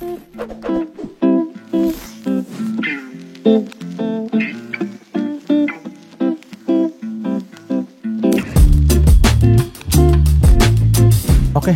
Oke,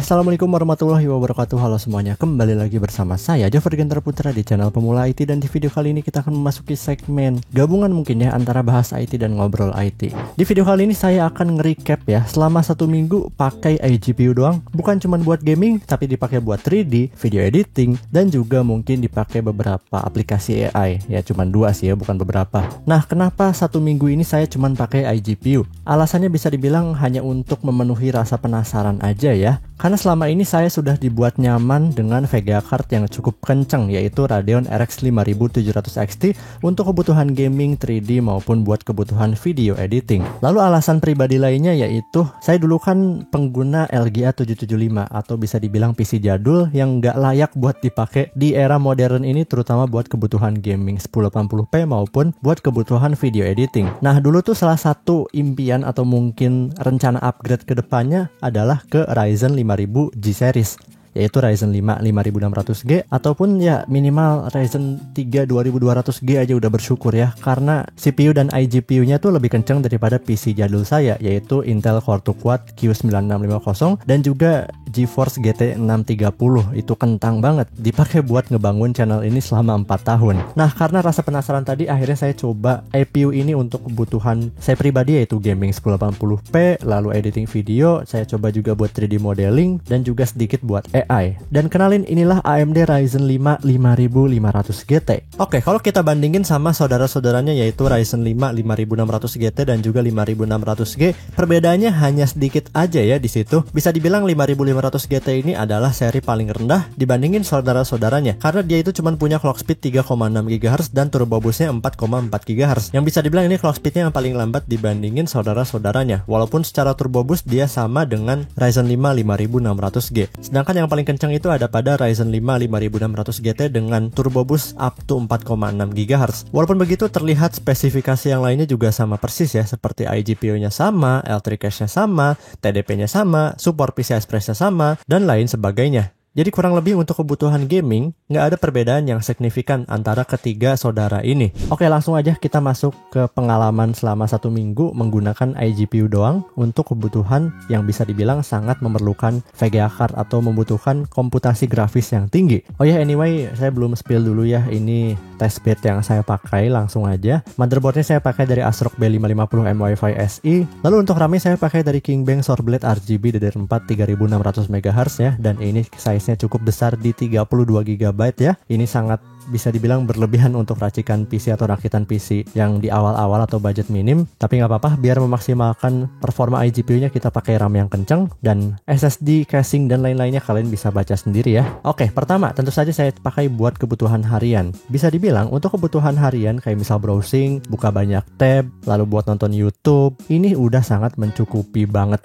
assalamualaikum warahmatullahi wabarakatuh. Halo semuanya, kembali lagi bersama saya Joffer Genter Putra di channel Pemula IT. Dan di video kali ini kita akan memasuki segmen gabungan mungkin ya antara bahas IT dan ngobrol IT. Di video kali ini saya akan nge-recap ya selama 1 minggu pakai iGPU doang. Bukan cuma buat gaming, tapi dipakai buat 3D, video editing, dan juga mungkin dipakai beberapa aplikasi AI. Ya cuma 2 sih ya, bukan beberapa. Nah, kenapa 1 minggu ini saya cuma pakai iGPU? Alasannya bisa dibilang hanya untuk memenuhi rasa penasaran aja ya. Karena selama ini saya sudah dibuat nyaman dengan Vega card yang cukup kenceng, yaitu Radeon RX 5700 XT untuk kebutuhan gaming 3D maupun buat kebutuhan video editing. Lalu alasan pribadi lainnya yaitu saya dulu kan pengguna LGA 775 atau bisa dibilang PC jadul yang nggak layak buat dipakai di era modern ini, terutama buat kebutuhan gaming 1080p maupun buat kebutuhan video editing. Nah, dulu tuh salah satu impian atau mungkin rencana upgrade ke depannya adalah ke Ryzen 5000 G series, yaitu Ryzen 5 5600G ataupun ya minimal Ryzen 3 2200G aja udah bersyukur ya, karena CPU dan iGPU-nya tuh lebih kencang daripada PC jadul saya, yaitu Intel Core 2 Quad Q9650 dan juga GeForce GT 630. Itu kentang banget, dipakai buat ngebangun channel ini selama 4 tahun. Nah, karena rasa penasaran tadi, akhirnya saya coba CPU ini untuk kebutuhan saya pribadi, yaitu gaming 1080p, lalu editing video, saya coba juga buat 3D modeling, dan juga sedikit buat AI. Dan kenalin, inilah AMD Ryzen 5 5500 GT. Oke, kalau kita bandingin sama saudara-saudaranya yaitu Ryzen 5 5600 GT dan juga 5600G, perbedaannya hanya sedikit aja ya di situ. Bisa dibilang 5500 GT ini adalah seri paling rendah dibandingin saudara-saudaranya, karena dia itu cuma punya clock speed 3,6 GHz dan turbo boostnya 4,4 GHz. Yang bisa dibilang ini clock speednya yang paling lambat dibandingin saudara-saudaranya, walaupun secara turbo boost dia sama dengan Ryzen 5 5600G. Sedangkan yang paling kencang itu ada pada Ryzen 5 5600 GT dengan turbo boost up to 4,6 GHz. Walaupun begitu, terlihat spesifikasi yang lainnya juga sama persis ya, seperti iGPU-nya sama, L3 cache-nya sama, TDP-nya sama, support PCI Express-nya sama, dan lain sebagainya. Jadi kurang lebih untuk kebutuhan gaming, nggak ada perbedaan yang signifikan antara ketiga saudara ini. Oke, langsung aja kita masuk ke pengalaman selama 1 minggu menggunakan iGPU doang untuk kebutuhan yang bisa dibilang sangat memerlukan Vega card atau membutuhkan komputasi grafis yang tinggi. Oh ya, anyway, saya belum spill dulu ya, ini testbed yang saya pakai, langsung aja. Motherboardnya saya pakai dari ASRock B550M Wi-Fi SE. Lalu untuk RAM saya pakai dari KingBank SourBlade RGB DDR4 3600 MHz ya, dan ini size-nya cukup besar di 32 GB ya. Ini sangat bisa dibilang berlebihan untuk racikan PC atau rakitan PC yang di awal-awal atau budget minim, tapi nggak apa-apa, biar memaksimalkan performa iGPU-nya kita pakai RAM yang kenceng dan SSD, casing, dan lain-lainnya kalian bisa baca sendiri ya. Oke, pertama tentu saja saya pakai buat kebutuhan harian. Bisa dibilang untuk kebutuhan harian kayak misal browsing, buka banyak tab, lalu buat nonton YouTube, ini udah sangat mencukupi banget,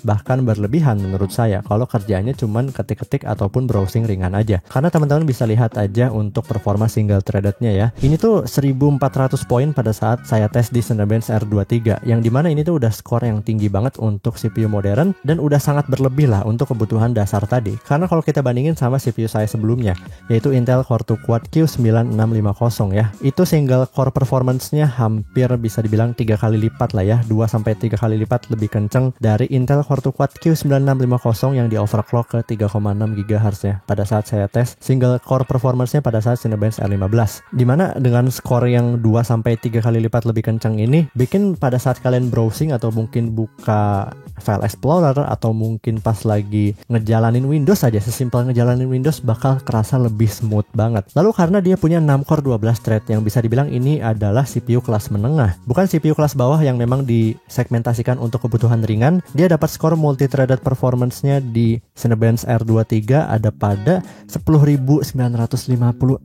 bahkan berlebihan menurut saya kalau kerjanya cuman ketik-ketik ataupun browsing ringan aja. Karena teman-teman bisa lihat aja untuk performa single threadednya ya. Ini tuh 1400 poin pada saat saya tes di Cinebench R23, yang dimana ini tuh udah skor yang tinggi banget untuk CPU modern dan udah sangat berlebih lah untuk kebutuhan dasar tadi. Karena kalau kita bandingin sama CPU saya sebelumnya, yaitu Intel Core 2 Quad Q9650 ya, itu single core performance-nya hampir bisa dibilang 3 kali lipat lah ya, 2-3 kali lipat lebih kenceng dari Intel Core 2 Quad Q9650 yang di overclock ke 3,6 GHz ya pada saat saya tes single core performance-nya pada saat Cinebench R15. Dimana dengan skor yang 2-3 kali lipat lebih kencang ini bikin pada saat kalian browsing atau mungkin buka file explorer atau mungkin pas lagi ngejalanin Windows aja, sesimpel ngejalanin Windows bakal kerasa lebih smooth banget. Lalu karena dia punya 6 core 12 thread, yang bisa dibilang ini adalah CPU kelas menengah, bukan CPU kelas bawah yang memang disegmentasikan untuk kebutuhan ringan. Dia dapat skor multi-threaded performance-nya di Cinebench R23 ada pada 10.956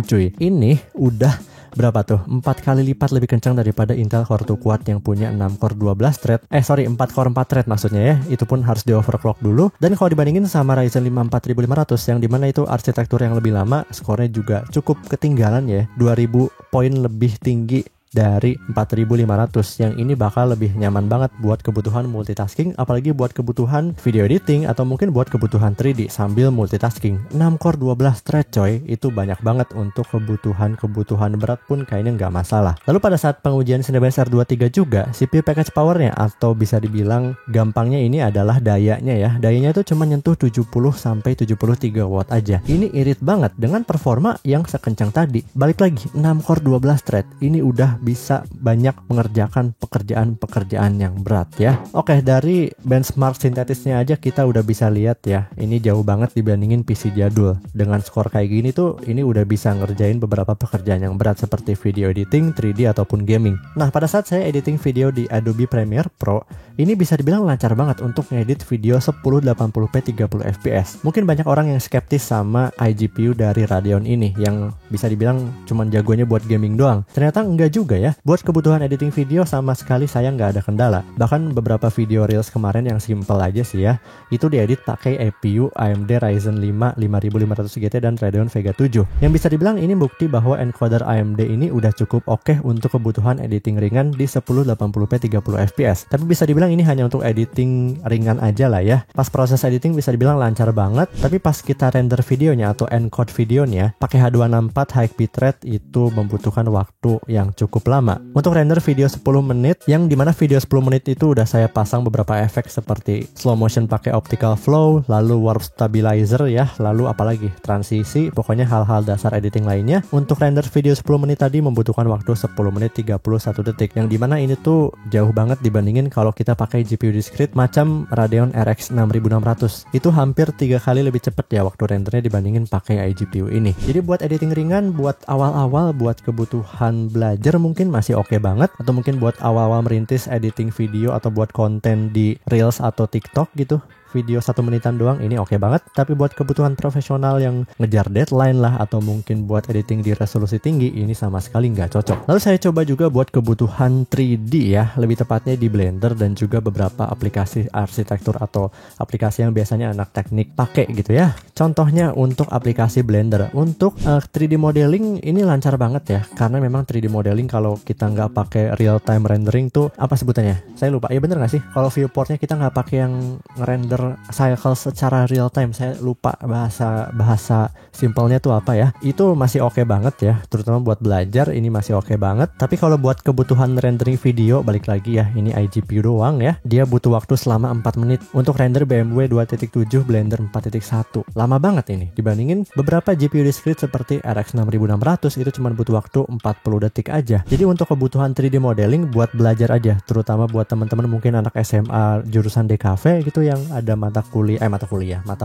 cuy. Ini udah berapa tuh? 4 kali lipat lebih kencang daripada Intel Core 2 Quad yang punya 6 core 12 thread. 4 core 4 thread maksudnya ya. Itu pun harus di overclock dulu. Dan kalau dibandingin sama Ryzen 5 4500 yang dimana itu arsitektur yang lebih lama, skornya juga cukup ketinggalan ya. 2000 poin lebih tinggi dari 4500 yang ini bakal lebih nyaman banget buat kebutuhan multitasking, apalagi buat kebutuhan video editing atau mungkin buat kebutuhan 3D sambil multitasking. 6 core 12 thread coy, itu banyak banget untuk kebutuhan berat pun kayaknya nggak masalah. Lalu pada saat pengujian Cinebench R23 juga, CPU package powernya atau bisa dibilang gampangnya ini adalah dayanya ya. Dayanya itu cuma nyentuh 70 sampai 73 watt aja. Ini irit banget dengan performa yang sekencang tadi. Balik lagi, 6 core 12 thread. Ini udah bisa banyak mengerjakan pekerjaan-pekerjaan yang berat ya. Oke, dari benchmark sintetisnya aja kita udah bisa lihat ya. Ini jauh banget dibandingin PC jadul. Dengan skor kayak gini tuh, ini udah bisa ngerjain beberapa pekerjaan yang berat seperti video editing, 3D ataupun gaming. Nah, pada saat saya editing video di Adobe Premiere Pro, ini bisa dibilang lancar banget untuk ngedit video 1080p 30 fps. Mungkin banyak orang yang skeptis sama iGPU dari Radeon ini yang bisa dibilang cuman jagonya buat gaming doang. Ternyata enggak juga ya. Buat kebutuhan editing video sama sekali saya nggak ada kendala. Bahkan beberapa video reels kemarin yang simple aja sih ya, itu diedit pakai APU AMD Ryzen 5 5500 GT dan Radeon Vega 7. Yang bisa dibilang ini bukti bahwa encoder AMD ini udah cukup oke untuk kebutuhan editing ringan di 1080p 30 fps. Tapi bisa dibilang ini hanya untuk editing ringan aja lah ya. Pas proses editing bisa dibilang lancar banget, tapi pas kita render videonya atau encode videonya pakai H264 high bitrate itu membutuhkan waktu yang cukup lama. Untuk render video 10 menit, yang dimana video 10 menit itu udah saya pasang beberapa efek seperti slow motion pakai optical flow, lalu warp stabilizer ya, lalu apalagi transisi, pokoknya hal-hal dasar editing lainnya. Untuk render video 10 menit tadi membutuhkan waktu 10 menit 31 detik, yang dimana ini tuh jauh banget dibandingin kalau kita pakai GPU discrete macam Radeon RX 6600. Itu hampir 3 kali lebih cepet ya waktu rendernya dibandingin pakai iGPU ini. Jadi buat editing ringan, buat awal-awal, buat kebutuhan belajar mungkin masih oke banget, atau mungkin buat awal-awal merintis editing video atau buat konten di Reels atau TikTok gitu, video 1 menitan doang ini oke banget. Tapi buat kebutuhan profesional yang ngejar deadline lah, atau mungkin buat editing di resolusi tinggi, ini sama sekali nggak cocok. Lalu saya coba juga buat kebutuhan 3D ya, lebih tepatnya di Blender dan juga beberapa aplikasi arsitektur atau aplikasi yang biasanya anak teknik pakai gitu ya. Contohnya untuk aplikasi Blender. Untuk 3D modeling ini lancar banget ya, karena memang 3D modeling kalau kita nggak pakai real time rendering tuh apa sebutannya? Saya lupa. Ya bener nggak sih? Kalau viewportnya kita nggak pakai yang ngerender cycle secara real time, saya lupa bahasa simpelnya tuh apa ya. Itu masih oke banget ya, terutama buat belajar ini masih oke banget. Tapi kalau buat kebutuhan rendering video, balik lagi ya, ini iGPU doang ya, dia butuh waktu selama 4 menit untuk render BMW 2.7 Blender 4.1. Lama banget ini dibandingin beberapa GPU discrete seperti RX 6600, itu cuma butuh waktu 40 detik aja. Jadi untuk kebutuhan 3D modeling buat belajar aja, terutama buat teman-teman mungkin anak SMA jurusan DKV gitu yang ada mata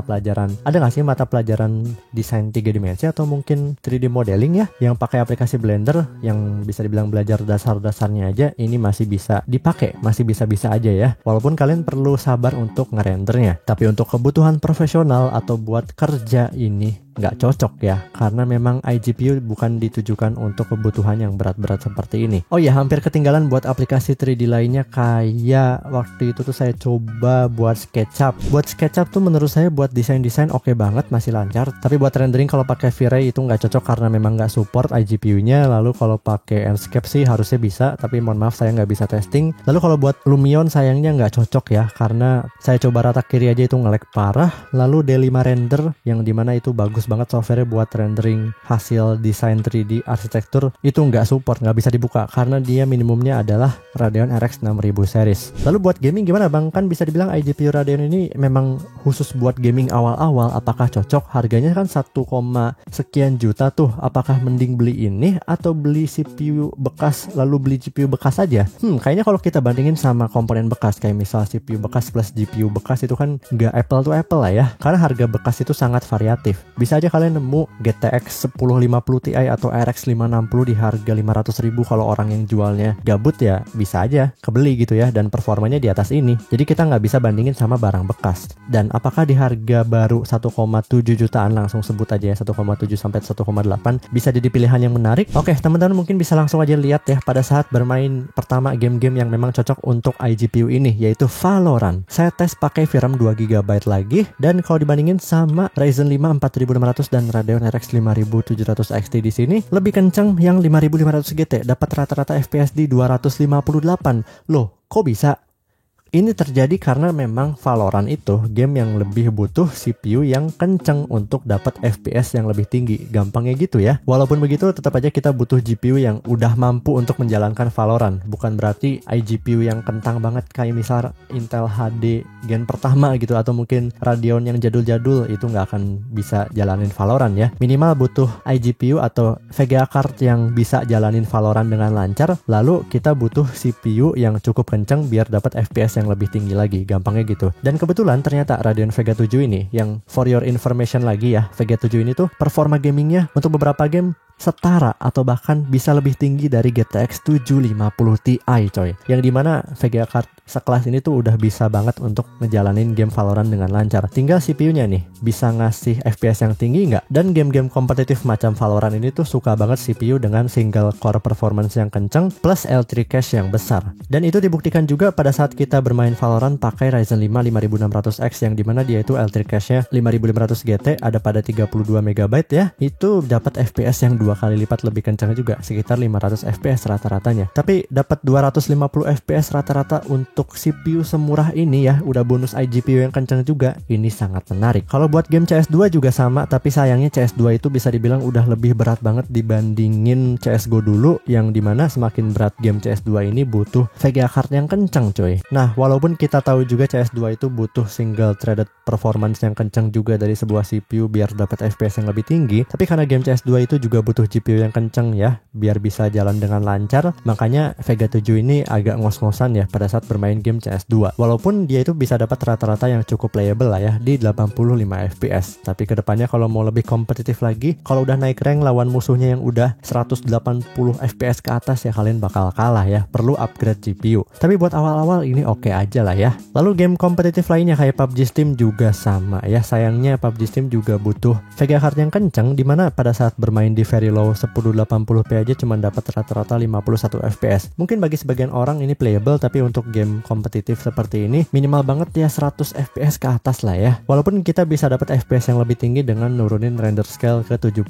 pelajaran, ada nggak sih mata pelajaran desain 3 dimensi atau mungkin 3D modeling ya, yang pakai aplikasi Blender, yang bisa dibilang belajar dasar-dasarnya aja, ini masih bisa dipakai, masih bisa-bisa aja ya, walaupun kalian perlu sabar untuk ngerendernya. Tapi untuk kebutuhan profesional atau buat kerja ini nggak cocok ya, karena memang iGPU bukan ditujukan untuk kebutuhan yang berat-berat seperti ini. Oh ya, hampir ketinggalan buat aplikasi 3D lainnya, kayak waktu itu tuh saya coba buat SketchUp. Buat SketchUp tuh menurut saya buat desain-desain oke banget, masih lancar. Tapi buat rendering kalau pakai V-Ray itu nggak cocok karena memang nggak support iGPU-nya. Lalu kalau pakai Enscape sih harusnya bisa, tapi mohon maaf saya nggak bisa testing. Lalu kalau buat Lumion sayangnya nggak cocok ya, karena saya coba rata kiri aja itu nge-lag parah. Lalu D5 Render yang dimana itu bagus banget software buat rendering hasil desain 3D arsitektur, itu nggak support, nggak bisa dibuka karena dia minimumnya adalah Radeon RX 6000 series. Lalu buat gaming gimana bang? Kan bisa dibilang iGPU Radeon ini memang khusus buat gaming awal-awal. Apakah cocok? Harganya kan 1, sekian juta tuh. Apakah mending beli ini atau beli CPU bekas lalu beli GPU bekas aja? Kayaknya kalau kita bandingin sama komponen bekas kayak misal CPU bekas plus GPU bekas itu kan nggak apple to apple lah ya, karena harga bekas itu sangat variatif. Bisa aja kalian nemu GTX 1050 Ti atau RX 560 di harga 500.000. Kalau orang yang jualnya gabut ya bisa aja kebeli gitu ya, dan performanya di atas ini. Jadi kita nggak bisa bandingin sama barang bekas. Dan apakah di harga baru 1,7 jutaan, langsung sebut aja ya 1,7 sampai 1,8 bisa jadi pilihan yang menarik? Oke, teman-teman mungkin bisa langsung aja lihat ya pada saat bermain pertama game-game yang memang cocok untuk iGPU ini, yaitu Valorant. Saya tes pakai VRAM 2 GB lagi, dan kalau dibandingin sama Ryzen 5 4600 5600 dan Radeon RX 5700 XT di sini lebih kenceng yang 5500 GT, dapat rata-rata FPS di 258. Loh, kok bisa? Ini terjadi karena memang Valorant itu game yang lebih butuh CPU yang kenceng untuk dapat FPS yang lebih tinggi. Gampangnya gitu ya. Walaupun begitu tetap aja kita butuh GPU yang udah mampu untuk menjalankan Valorant. Bukan berarti iGPU yang kentang banget kayak misal Intel HD gen pertama gitu, atau mungkin Radeon yang jadul-jadul itu nggak akan bisa jalanin Valorant ya. Minimal butuh iGPU atau VGA card yang bisa jalanin Valorant dengan lancar. Lalu kita butuh CPU yang cukup kenceng biar dapat FPS yang lebih tinggi lagi, gampangnya gitu. Dan kebetulan ternyata Radeon Vega 7 ini, yang for your information lagi ya, Vega 7 ini tuh performa gamingnya untuk beberapa game setara atau bahkan bisa lebih tinggi dari GTX 750 Ti coy. Yang dimana VGA card sekelas ini tuh udah bisa banget untuk ngejalanin game Valorant dengan lancar. Tinggal CPU-nya nih bisa ngasih FPS yang tinggi nggak? Dan game-game kompetitif macam Valorant ini tuh suka banget CPU dengan single core performance yang kenceng plus L3 cache yang besar. Dan itu dibuktikan juga pada saat kita bermain Valorant pakai Ryzen 5 5600X yang dimana dia itu L3 cache-nya 5500 GT ada pada 32 MB ya. Itu dapat FPS yang 2 kali lipat lebih kencang juga, sekitar 500 FPS rata-ratanya. Tapi dapat 250 FPS rata-rata untuk CPU semurah ini ya, udah bonus iGPU yang kencang juga. Ini sangat menarik. Kalau buat game CS2 juga sama, tapi sayangnya CS2 itu bisa dibilang udah lebih berat banget dibandingin CSGO dulu, yang dimana semakin berat game CS2 ini butuh VGA card yang kencang coy. Nah, walaupun kita tahu juga CS2 itu butuh single threaded performance yang kencang juga dari sebuah CPU biar dapat FPS yang lebih tinggi, tapi karena game CS2 itu juga butuh GPU yang kenceng ya biar bisa jalan dengan lancar, makanya Vega 7 ini agak ngos-ngosan ya pada saat bermain game CS2. Walaupun dia itu bisa dapat rata-rata yang cukup playable lah ya di 85 FPS. Tapi kedepannya kalau mau lebih kompetitif lagi, kalau udah naik rank lawan musuhnya yang udah 180 FPS ke atas ya kalian bakal kalah ya, perlu upgrade GPU. Tapi buat awal-awal ini oke aja lah ya. Lalu game kompetitif lainnya kayak PUBG Steam juga sama ya, sayangnya PUBG Steam juga butuh VGA card yang kenceng, dimana pada saat bermain di very low 1080p aja cuma dapat rata-rata 51 FPS. Mungkin bagi sebagian orang ini playable, tapi untuk game kompetitif seperti ini minimal banget ya 100 FPS ke atas lah ya. Walaupun kita bisa dapat FPS yang lebih tinggi dengan nurunin render scale ke 70%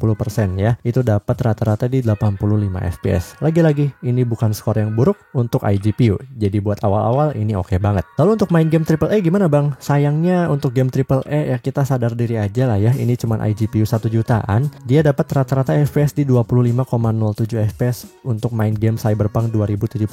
ya. Itu dapat rata-rata di 85 FPS. Lagi-lagi ini bukan skor yang buruk untuk iGPU. Jadi buat awal-awal ini oke banget. Lalu untuk main game AAA gimana bang? Sayangnya untuk game AAA ya kita sadar diri aja lah ya. Ini cuma iGPU 1 jutaan. Dia dapat rata-rata FPS di 25,07 FPS untuk main game Cyberpunk 2077.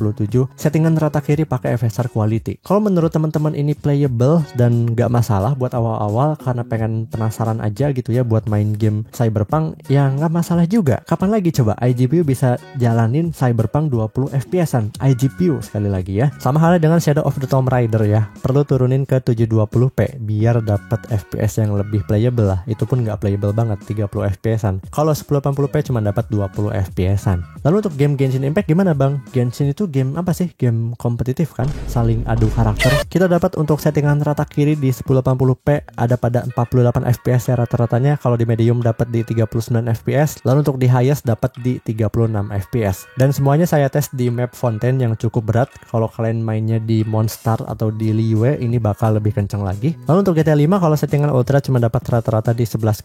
Settingan rata kiri pakai FSR quality. Kalau menurut teman-teman ini playable dan nggak masalah buat awal-awal karena pengen penasaran aja gitu ya buat main game Cyberpunk, ya nggak masalah juga. Kapan lagi coba iGPU bisa jalanin Cyberpunk 20 FPS-an? iGPU sekali lagi ya. Sama halnya dengan Shadow of the Tomb Raider ya. Perlu turunin ke 720p biar dapat FPS yang lebih playable lah. Itu pun nggak playable banget, 30 FPS-an. Kalau 1080p cuma dapat 20 FPS-an. Lalu untuk game Genshin Impact gimana bang? Genshin itu game apa sih? Game kompetitif kan? Saling adu karakter. Kita dapat untuk settingan rata kiri di 1080p ada pada 48 FPS ya rata-ratanya. Kalau di medium dapat di 39 FPS. Lalu untuk di highest dapat di 36 FPS. Dan semuanya saya tes di map Fontaine yang cukup berat. Kalau kalian mainnya di Monster atau di Liyue ini bakal lebih kenceng lagi. Lalu untuk GTA 5 kalau settingan ultra cuma dapat rata-rata di 11,5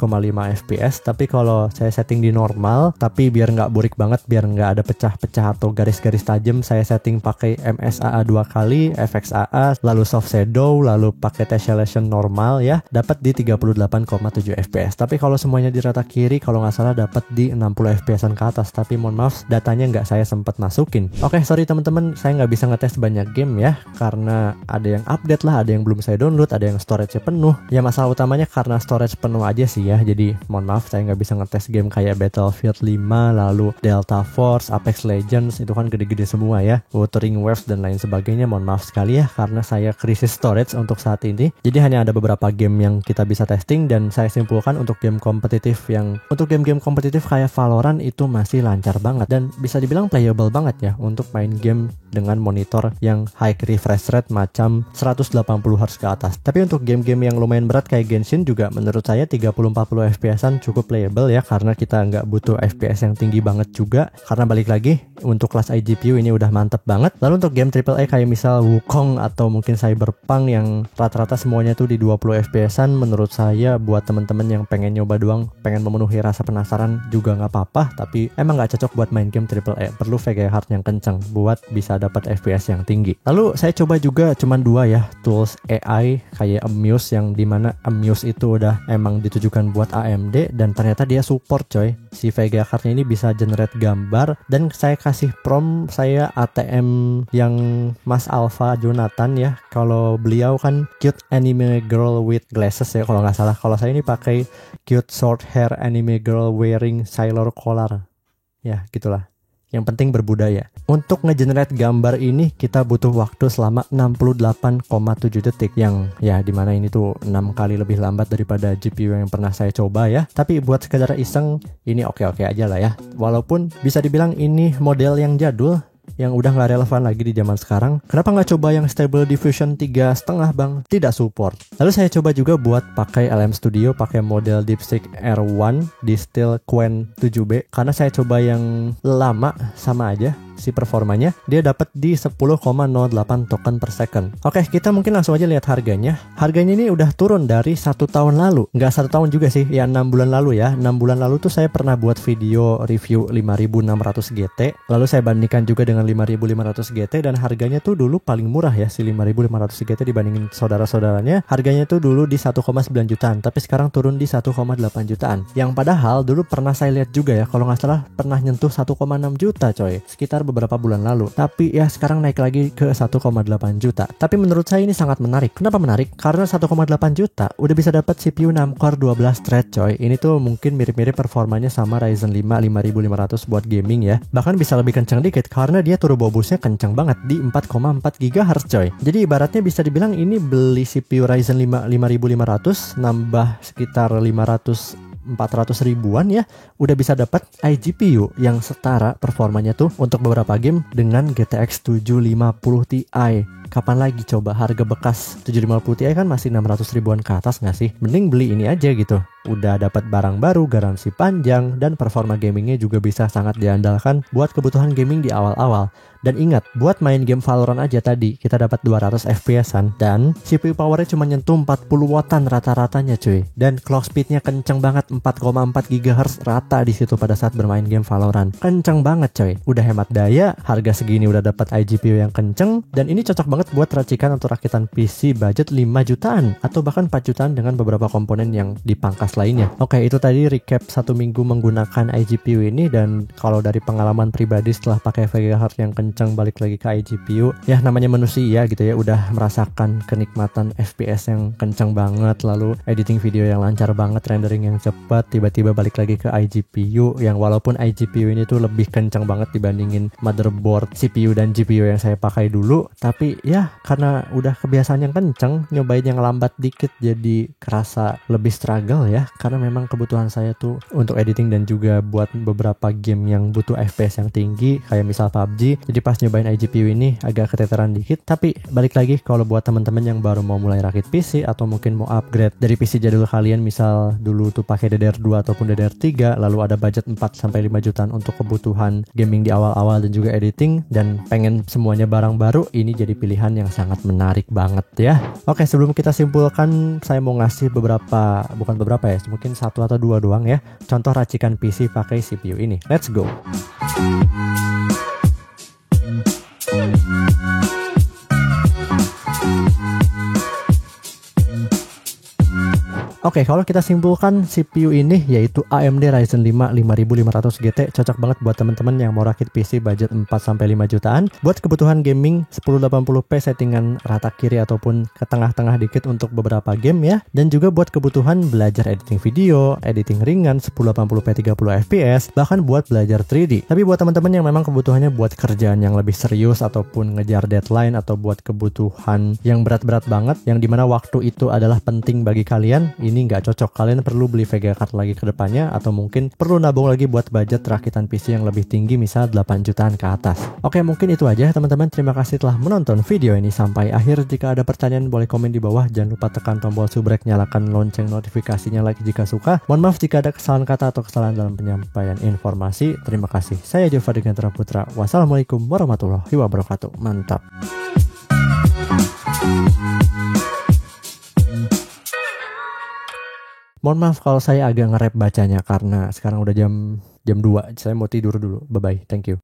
FPS. Tapi kalau saya setting di normal, tapi biar nggak burik banget, biar nggak ada pecah-pecah atau garis-garis tajam, saya setting pakai MSAA 2 kali, FXAA, lalu soft shadow, lalu pakai tessellation normal ya, dapat di 38,7 FPS. Tapi kalau semuanya di rata kiri, kalau nggak salah dapat di 60 FPS-an ke atas. Tapi mohon maaf, datanya nggak saya sempat masukin. Oke, sorry teman-teman, saya nggak bisa ngetes banyak game ya, karena ada yang update lah, ada yang belum saya download, ada yang storage-nya penuh. Ya masalah utamanya karena storage penuh aja sih ya, jadi mohon maaf saya nggak bisa ngetes game kayak Battlefield 5, lalu Delta Force, Apex Legends, itu kan gede-gede semua ya, Wuthering Waves dan lain sebagainya. Mohon maaf sekali ya karena saya krisis storage untuk saat ini. Jadi hanya ada beberapa game yang kita bisa testing, dan saya simpulkan untuk game kompetitif game-game kompetitif kayak Valorant itu masih lancar banget dan bisa dibilang playable banget ya untuk main game dengan monitor yang high refresh rate macam 180Hz ke atas. Tapi untuk game-game yang lumayan berat kayak Genshin juga menurut saya 30-40 FPS-an cukup playable ya, karena kita nggak butuh FPS yang tinggi banget juga, karena balik lagi untuk kelas iGPU ini udah mantep banget. Lalu untuk game AAA kayak misal Wukong atau mungkin Cyberpunk yang rata-rata semuanya tuh di 20 FPS-an, menurut saya buat temen-temen yang pengen nyoba doang, pengen memenuhi rasa penasaran juga nggak apa-apa, tapi emang nggak cocok buat main game AAA. Perlu VGA card yang kenceng buat bisa dapat FPS yang tinggi. Lalu saya coba juga cuman 2 ya tools AI kayak Amuse, yang dimana Amuse itu udah emang ditujukan buat AMD dan ternyata dia support coy. Si VGA cardnya ini bisa generate gambar, dan saya kasih prompt saya ATM yang Mas Alpha Jonathan ya. Kalau beliau kan cute anime girl with glasses ya kalau nggak salah. Kalau saya ini pakai cute short hair anime girl wearing sailor collar. Ya gitulah. Yang penting berbudaya. Untuk ngegenerate gambar ini kita butuh waktu selama 68,7 detik, yang ya dimana ini tuh 6 kali lebih lambat daripada GPU yang pernah saya coba ya. Tapi buat sekedar iseng ini oke-oke aja lah ya. Walaupun bisa dibilang ini model yang jadul, yang udah nggak relevan lagi di zaman sekarang. Kenapa nggak coba yang Stable Diffusion 3,5 bang? Tidak support. Lalu saya coba juga buat pakai LM Studio, pakai model DeepSeek R1 di Steel Qwen 7B, karena saya coba yang lama sama aja si performanya, dia dapat di 10,08 token per second. Oke, kita mungkin langsung aja lihat harganya. Harganya ini udah turun dari 1 tahun lalu. Nggak 1 tahun juga sih, ya 6 bulan lalu ya. 6 bulan lalu tuh saya pernah buat video review 5600 GT. Lalu saya bandingkan juga dengan 5500 GT, dan harganya tuh dulu paling murah ya si 5500 GT dibandingin saudara-saudaranya. Harganya tuh dulu di 1,9 jutaan, tapi sekarang turun di 1,8 jutaan. Yang padahal dulu pernah saya lihat juga ya, kalau nggak salah pernah nyentuh 1,6 juta coy. Sekitar beberapa bulan lalu, tapi ya sekarang naik lagi ke 1,8 juta. Tapi menurut saya ini sangat menarik. Kenapa menarik? Karena 1,8 juta udah bisa dapat CPU 6 core 12 thread coy. Ini tuh mungkin mirip-mirip performanya sama Ryzen 5 5500 buat gaming ya. Bahkan bisa lebih kencang dikit karena dia turbo boostnya kencang banget di 4,4 GHz coy. Jadi ibaratnya bisa dibilang ini beli CPU Ryzen 5 5500 nambah sekitar 400 ribuan ya, udah bisa dapat iGPU yang setara performanya tuh untuk beberapa game dengan GTX 750 Ti. Kapan lagi coba harga bekas 750 Ti kan masih 600 ribuan ke atas nggak sih? Mending beli ini aja gitu. Udah dapat barang baru, garansi panjang, dan performa gamingnya juga bisa sangat diandalkan buat kebutuhan gaming di awal-awal. Dan ingat, buat main game Valorant aja tadi kita dapat 200 FPS-an, dan CPU powernya cuma nyentuh 40 wattan rata-ratanya cuy. Dan clock speednya kenceng banget, 4,4 GHz rata di situ pada saat bermain game Valorant. Kenceng banget coy. Udah hemat daya, harga segini udah dapat iGPU yang kenceng, dan ini cocok banget buat racikan atau rakitan PC budget 5 jutaan atau bahkan 4 jutaan dengan beberapa komponen yang dipangkas lainnya. Oke, itu tadi recap 1 minggu menggunakan iGPU ini, dan kalau dari pengalaman pribadi setelah pakai VGA card yang kencang balik lagi ke iGPU, ya namanya manusia gitu ya, udah merasakan kenikmatan FPS yang kencang banget, lalu editing video yang lancar banget, rendering yang cepat, tiba-tiba balik lagi ke iGPU yang walaupun iGPU ini tuh lebih kencang banget dibandingin motherboard, CPU dan GPU yang saya pakai dulu, tapi ya karena udah kebiasaan yang kencang, nyobain yang lambat dikit jadi kerasa lebih struggle ya, karena memang kebutuhan saya tuh untuk editing dan juga buat beberapa game yang butuh FPS yang tinggi kayak misal PUBG. Jadi pas nyobain iGPU ini agak keteteran dikit. Tapi balik lagi, kalau buat teman-teman yang baru mau mulai rakit PC atau mungkin mau upgrade dari PC jadul kalian, misal dulu tuh pakai DDR2 ataupun DDR3, lalu ada budget 4-5 jutaan untuk kebutuhan gaming di awal-awal dan juga editing, dan pengen semuanya barang baru, ini jadi pilihan yang sangat menarik banget ya. Oke, sebelum kita simpulkan, saya mau ngasih bukan beberapa ya, mungkin 1 atau 2 doang ya, contoh racikan PC pakai CPU ini. Let's go. Oke, kalau kita simpulkan, CPU ini yaitu AMD Ryzen 5 5500 GT cocok banget buat teman-teman yang mau rakit PC budget 4-5 jutaan buat kebutuhan gaming 1080p settingan rata kiri ataupun ke tengah-tengah dikit untuk beberapa game ya, dan juga buat kebutuhan belajar editing video, editing ringan 1080p 30 fps, bahkan buat belajar 3D. Tapi buat teman-teman yang memang kebutuhannya buat kerjaan yang lebih serius ataupun ngejar deadline atau buat kebutuhan yang berat-berat banget yang dimana waktu itu adalah penting bagi kalian, ini ini nggak cocok. Kalian perlu beli Vega card lagi ke depannya, atau mungkin perlu nabung lagi buat budget rakitan PC yang lebih tinggi, misal 8 jutaan ke atas. Oke, mungkin itu aja teman-teman. Terima kasih telah menonton video ini sampai akhir. Jika ada pertanyaan boleh komen di bawah. Jangan lupa tekan tombol subrek, nyalakan lonceng notifikasinya, like jika suka. Mohon maaf jika ada kesalahan kata atau kesalahan dalam penyampaian informasi. Terima kasih. Saya Jova Digantara Putra. Wassalamualaikum warahmatullahi wabarakatuh. Mantap. Mohon maaf kalau saya agak nge-rap bacanya karena sekarang udah jam 2. Saya mau tidur dulu. Bye bye. Thank you.